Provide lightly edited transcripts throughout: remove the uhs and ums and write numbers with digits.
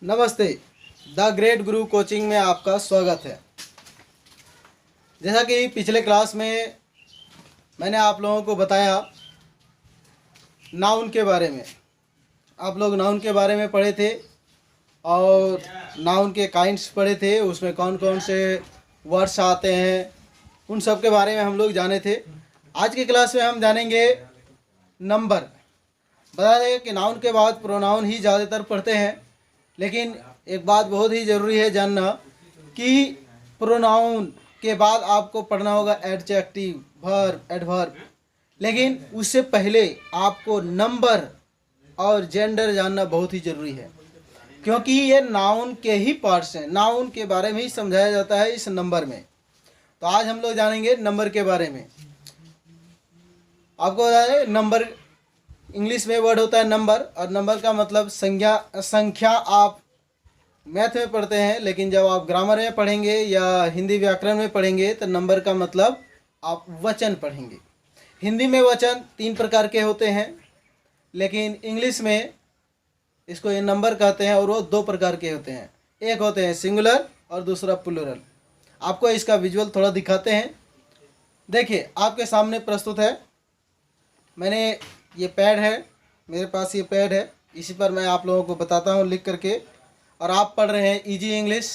नमस्ते। The great Guru coaching में आपका स्वागत है। जैसा कि पिछले क्लास में मैंने आप लोगों को बताया नाउन के बारे में। आप लोग नाउन के बारे में पढ़े थे और नाउन के काइंड्स पढ़े थे, उसमें कौन कौन से वर्ड्स आते हैं उन सब के बारे में हम लोग जाने थे। आज की क्लास में हम जानेंगे नंबर। बता दें कि नाउन के बाद प्रोनाउन ही ज़्यादातर पढ़ते हैं, लेकिन एक बात बहुत ही ज़रूरी है जानना कि प्रोनाउन के बाद आपको पढ़ना होगा एडजेक्टिव, वर्ब, एडवर्ब। लेकिन उससे पहले आपको नंबर और जेंडर जानना बहुत ही ज़रूरी है, क्योंकि ये नाउन के ही पार्ट्स हैं। नाउन के बारे में ही समझाया जाता है इस नंबर में। तो आज हम लोग जानेंगे नंबर के बारे में। आपको बता दें, नंबर इंग्लिश में वर्ड होता है नंबर, और नंबर का मतलब संख्या आप मैथ में पढ़ते हैं, लेकिन जब आप ग्रामर में पढ़ेंगे या हिंदी व्याकरण में पढ़ेंगे तो नंबर का मतलब आप वचन पढ़ेंगे। हिंदी में वचन 3 प्रकार के होते हैं, लेकिन इंग्लिश में इसको ये नंबर कहते हैं और वो 2 प्रकार के होते हैं। एक होते हैं सिंगुलर और दूसरा प्लूरल। आपको इसका विजुअल थोड़ा दिखाते हैं। देखिए, आपके सामने प्रस्तुत है। मैंने ये पैड है, मेरे पास ये पैड है, इसी पर मैं आप लोगों को बताता हूँ लिख करके। और आप पढ़ रहे हैं इजी इंग्लिश,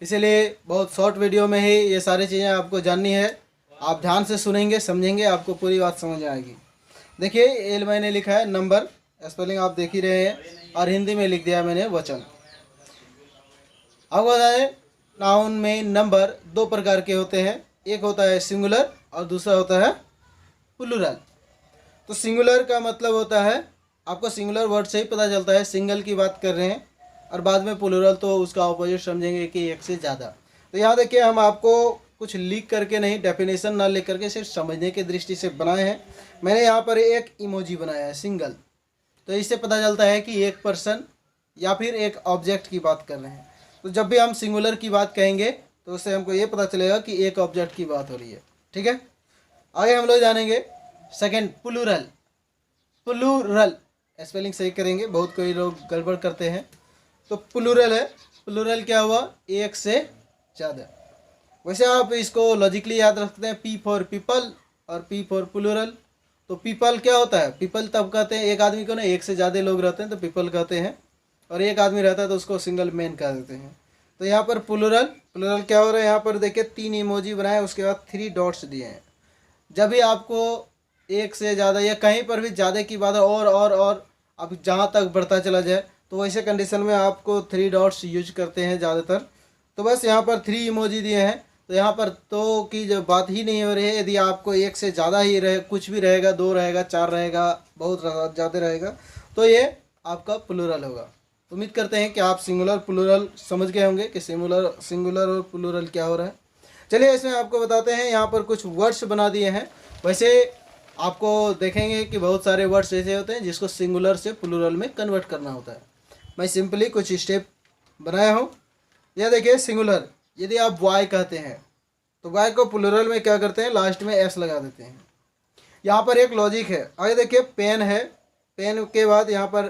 इसलिए बहुत शॉर्ट वीडियो में ही ये सारी चीज़ें आपको जाननी है। आप ध्यान से सुनेंगे, समझेंगे, आपको पूरी बात समझ आएगी। देखिए, ये मैंने लिखा है नंबर, स्पेलिंग आप देख ही रहे हैं, और हिंदी में लिख दिया मैंने वचन। अब बताएं, नाउन में नंबर 2 प्रकार के होते हैं। एक होता है सिंगुलर और दूसरा होता है प्लूरल। तो सिंगुलर का मतलब होता है, आपको सिंगुलर वर्ड से ही पता चलता है सिंगल की बात कर रहे हैं, और बाद में प्लूरल तो उसका ऑपोजिट समझेंगे कि एक से ज़्यादा। तो यहाँ देखिए, हम आपको कुछ लिख करके नहीं, डेफिनेशन ना लिख करके सिर्फ समझने की दृष्टि से बनाए हैं। मैंने यहाँ पर एक इमोजी बनाया है, सिंगल। तो इससे पता चलता है कि एक पर्सन या फिर एक ऑब्जेक्ट की बात कर रहे हैं। तो जब भी हम सिंगुलर की बात कहेंगे तो उससे हमको ये पता चलेगा कि एक ऑब्जेक्ट की बात हो रही है। ठीक है, आगे हम लोग जानेंगे सेकेंड, प्लूरल। प्लूरल स्पेलिंग सही करेंगे, बहुत कोई लोग गड़बड़ करते हैं। तो प्लूरल है, प्लूरल क्या हुआ, एक से ज़्यादा। वैसे आप इसको लॉजिकली याद रखते हैं, पी फॉर पीपल और पी फॉर प्लूरल। तो पीपल क्या होता है, पीपल तब कहते हैं एक आदमी को ना, एक से ज़्यादा लोग रहते हैं तो पीपल कहते हैं, और एक आदमी रहता है तो उसको सिंगल मैन कह देते हैं। तो यहाँ पर प्लूरल, प्लूरल क्या हो रहा है, यहाँ पर देखिए 3 इमोजी बनाए, उसके बाद 3 डॉट्स दिए हैं। जब भी आपको एक से ज़्यादा या कहीं पर भी ज़्यादा की बात है, और अब जहाँ तक बढ़ता चला जाए, तो वैसे कंडीशन में आपको 3 डॉट्स यूज करते हैं ज़्यादातर। तो बस यहाँ पर 3 इमोजी दिए हैं, तो यहाँ पर तो की जो बात ही नहीं हो रही है। यदि आपको एक से ज़्यादा ही रहे, कुछ भी रहेगा, 2 रहेगा, 4 रहेगा, बहुत ज़्यादा रहेगा, तो ये आपका प्लूरल होगा। उम्मीद करते हैं कि आप सिंगुलर प्लूरल समझ गए होंगे कि सिंगुलर और प्लूरल क्या हो रहा है। चलिए, इसमें आपको बताते हैं। यहाँ पर कुछ वर्ड्स बना दिए हैं। वैसे आपको देखेंगे कि बहुत सारे वर्ड्स ऐसे होते हैं जिसको सिंगुलर से प्लूरल में कन्वर्ट करना होता है। मैं सिंपली कुछ स्टेप बनाया हूँ। यह देखिए, सिंगुलर, यदि आप बॉय कहते हैं तो बॉय को प्लूरल में क्या करते हैं, लास्ट में एस लगा देते हैं। यहाँ पर एक लॉजिक है। आगे देखिए, पेन है, पेन के बाद यहाँ पर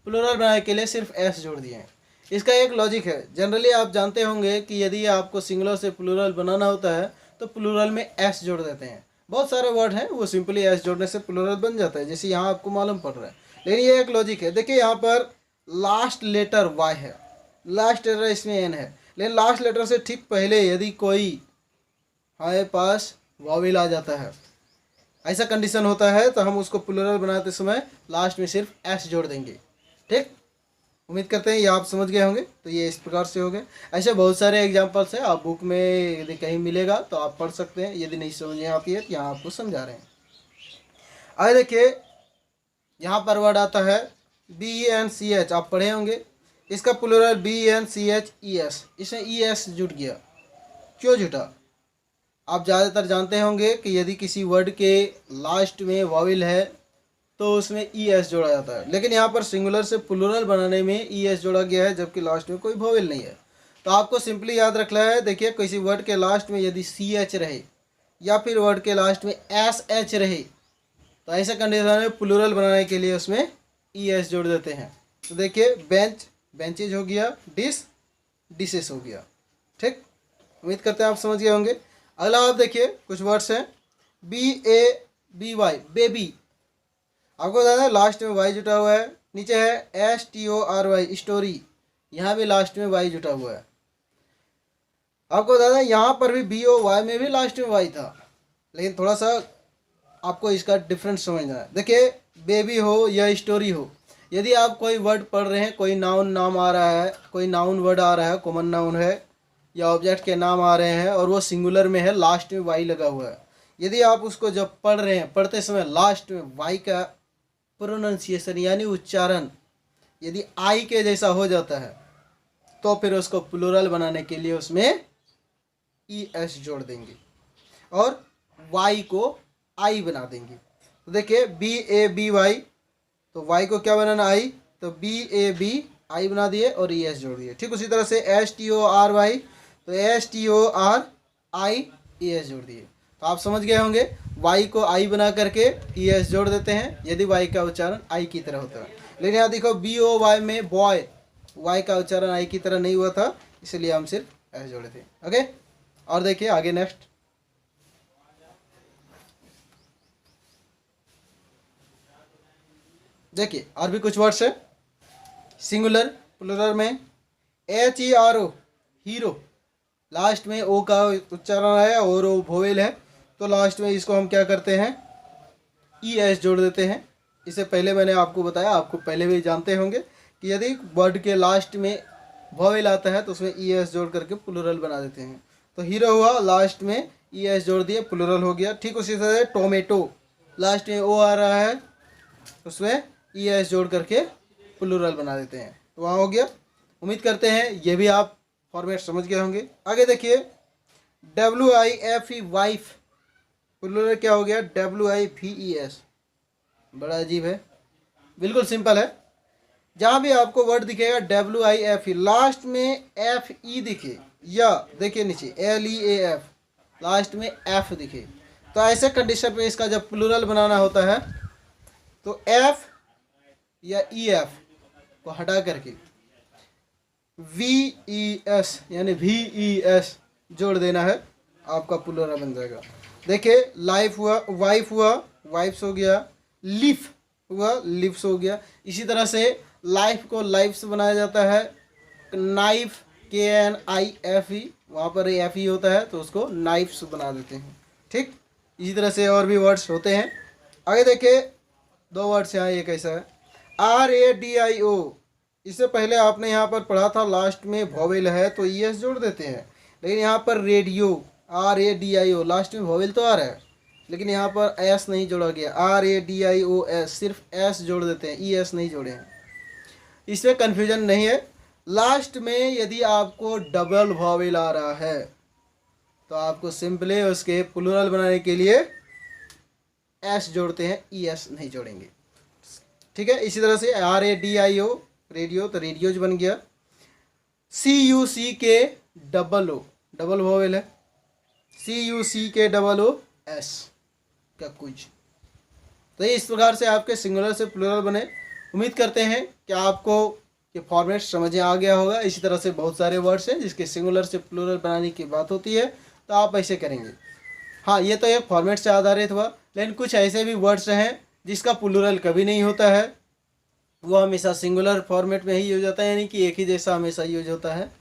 प्लूरल बनाने के लिए सिर्फ एस जोड़ दिए हैं। इसका एक लॉजिक है। जनरली आप जानते होंगे कि यदि आपको सिंगुलर से प्लूरल बनाना होता है तो प्लूरल में एस जोड़ देते हैं। बहुत सारे वर्ड हैं वो सिंपली एस जोड़ने से प्लूरल बन जाता है, जैसे यहाँ आपको मालूम पड़ रहा है। लेकिन ये एक लॉजिक है। देखिए, यहाँ पर लास्ट लेटर वाई है, लास्ट लेटर इसमें एन है, लेकिन लास्ट लेटर से ठीक पहले यदि कोई हमारे पास वॉवेल आ जाता है, ऐसा कंडीशन होता है, तो हम उसको प्लूरल बनाते समय लास्ट में सिर्फ एस जोड़ देंगे। ठीक, उम्मीद करते हैं ये आप समझ गए होंगे। तो ये इस प्रकार से हो गए। ऐसे बहुत सारे एग्जांपल्स हैं, आप बुक में यदि कहीं मिलेगा तो आप पढ़ सकते हैं। यदि नहीं समझ में आती है तो यहाँ आपको समझा रहे हैं। आगे देखिए, यहाँ पर वर्ड आता है BENCH, आप पढ़े होंगे। इसका प्लूरल BENCHES, इसमें ES जुट गया। क्यों जुटा, आप ज़्यादातर जानते होंगे कि यदि किसी वर्ड के लास्ट में वॉवेल है तो उसमें ES जोड़ा जाता है, लेकिन यहाँ पर सिंगुलर से प्लूरल बनाने में ES जोड़ा गया है, जबकि लास्ट में कोई वॉवेल नहीं है। तो आपको सिंपली याद रखना है। देखिए, किसी वर्ड के लास्ट में यदि CH रहे या फिर वर्ड के लास्ट में SH रहे, तो ऐसे कंडीशन में प्लूरल बनाने के लिए उसमें ES जोड़ देते हैं। तो देखिए, बेंच, बेंचेज हो गया, डिश डिशेस हो गया। ठीक, उम्मीद करते हैं आप समझ गए होंगे। अगला आप देखिए कुछ वर्ड्स हैं, BABY बेबी, आपको बता दें लास्ट में वाई जुटा हुआ है। नीचे है STORY स्टोरी, यहाँ भी लास्ट में वाई जुटा हुआ है। आपको बता दें यहाँ पर भी BOY में भी लास्ट में वाई था, लेकिन थोड़ा सा आपको इसका डिफरेंस समझना है। देखिए बेबी हो या स्टोरी हो, यदि आप कोई वर्ड पढ़ रहे हैं, कोई नाउन नाम आ रहा है, कोई नाउन वर्ड आ रहा है, कॉमन नाउन है या ऑब्जेक्ट के नाम आ रहे हैं और वो सिंगुलर में है, लास्ट में वाई लगा हुआ है, यदि आप उसको जब पढ़ रहे हैं, पढ़ते समय लास्ट में वाई का प्रोनाउंसिएशन यानी उच्चारण यदि आई के जैसा हो जाता है तो फिर उसको प्लूरल बनाने के लिए उसमें ES जोड़ देंगे और वाई को आई बना देंगे। तो देखिए BABY, तो वाई को क्या बनाना आई, तो BABI बना दिए और ES जोड़ दिए। ठीक उसी तरह से STORY, तो STORI ES जोड़ दिए। तो आप समझ गए होंगे, वाई को आई बना करके ES जोड़ देते हैं यदि वाई का उच्चारण आई की तरह होता है। लेकिन यहाँ देखो BOY में बॉय, वाई का उच्चारण आई की तरह नहीं हुआ था, इसलिए हम सिर्फ एस जोड़े थे। ओके, और देखिए आगे नेक्स्ट, देखिए और भी कुछ वर्ड्स है सिंगुलर प्लूरल में। HERO हीरो, लास्ट में ओ का उच्चारण है और ओ वोवेल है, तो लास्ट में इसको हम क्या करते हैं ES जोड़ देते हैं। इससे पहले मैंने आपको बताया, आपको पहले भी जानते होंगे कि यदि वर्ड के लास्ट में वोवेल आता है तो उसमें ES जोड़ करके प्लूरल बना देते हैं। तो हीरो हुआ, लास्ट में ES जोड़ दिए, प्लूरल हो गया। ठीक उसी तरह टोमेटो, लास्ट में ओ आ रहा है, उसमें ES जोड़ करके प्लूरल बना देते हैं, तो वहाँ हो गया। उम्मीद करते हैं ये भी आप फॉर्मेट समझ गए होंगे। आगे देखिए WIFE वाइफ, प्लूरल क्या हो गया WIVES, बड़ा अजीब है, बिल्कुल सिंपल है। जहाँ भी आपको वर्ड दिखेगा WIFE, लास्ट में FE दिखे या देखिए नीचे LEAF, लास्ट में F दिखे, तो ऐसे कंडीशन पे इसका जब प्लूरल बनाना होता है तो F या EF को हटा करके VES यानी VES जोड़ देना है, आपका प्लूरल बन जाएगा। देखिए लाइफ हुआ वाइफ हुआ, वाइफ्स हो गया, लिफ हुआ, लिफ्स हो गया। इसी तरह से लाइफ को लाइफ्स बनाया जाता है। नाइफ KNIFE, वहाँ पर FE होता है तो उसको नाइफ्स बना देते हैं। ठीक, इसी तरह से और भी वर्ड्स होते हैं। आगे देखिए दो वर्ड्स यहाँ, एक ऐसा है RADIO, इससे पहले आपने यहाँ पर पढ़ा था लास्ट में वोवेल है तो ES जोड़ देते हैं, लेकिन यहाँ पर रेडियो RADIO, लास्ट में वोवेल तो आ रहा है लेकिन यहाँ पर S नहीं जोड़ा गया, RADIOS, सिर्फ S जोड़ देते हैं, ES नहीं जोड़े हैं। इसमें कन्फ्यूजन नहीं है। लास्ट में यदि आपको डबल वोवेल आ रहा है तो आपको सिंपली उसके प्लूरल बनाने के लिए S जोड़ते हैं, ES नहीं जोड़ेंगे। ठीक है, इसी तरह से RADIO रेडियो, तो रेडियोज बन गया। CUCK double O, double vowel है, CUCK डबल OS का कुछ। तो इस प्रकार से आपके सिंगुलर से प्लूरल बने। उम्मीद करते हैं कि आपको ये फॉर्मेट समझ में आ गया होगा। इसी तरह से बहुत सारे वर्ड्स हैं जिसके सिंगुलर से प्लूरल बनाने की बात होती है, तो आप ऐसे करेंगे। हाँ, ये तो एक फॉर्मेट से आधारित हुआ, लेकिन कुछ ऐसे भी वर्ड्स हैं जिसका प्लूरल कभी नहीं होता है, वो हमेशा सिंगुलर फॉर्मेट में ही यूज होता है, यानी कि एक ही जैसा हमेशा यूज होता है।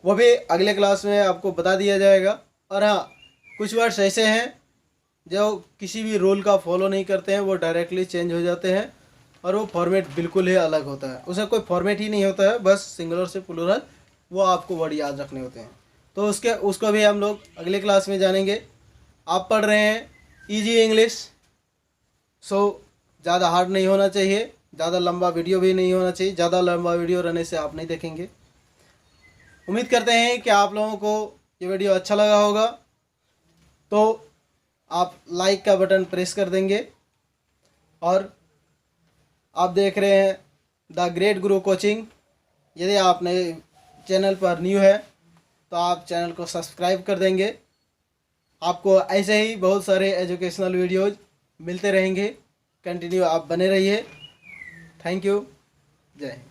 वो भी अगले क्लास में आपको बता दिया जाएगा। और हाँ, कुछ वर्ड्स ऐसे हैं जो किसी भी रूल का फॉलो नहीं करते हैं, वो डायरेक्टली चेंज हो जाते हैं और वो फॉर्मेट बिल्कुल ही अलग होता है, उसमें कोई फॉर्मेट ही नहीं होता है, बस सिंगुलर से प्लूरल वो आपको वर्ड याद रखने होते हैं। तो उसको भी हम लोग अगले क्लास में जानेंगे। आप पढ़ रहे हैं ईजी इंग्लिश, सो ज़्यादा हार्ड नहीं होना चाहिए, ज़्यादा लंबा वीडियो भी नहीं होना चाहिए, ज़्यादा लंबा वीडियो रहने से आप नहीं देखेंगे। उम्मीद करते हैं कि आप लोगों को ये वीडियो अच्छा लगा होगा, तो आप लाइक का बटन प्रेस कर देंगे। और आप देख रहे हैं द ग्रेट गुरु कोचिंग। यदि आपने चैनल पर न्यू है तो आप चैनल को सब्सक्राइब कर देंगे। आपको ऐसे ही बहुत सारे एजुकेशनल वीडियोज़ मिलते रहेंगे, कंटिन्यू आप बने रहिए। थैंक यू, जय हिंद।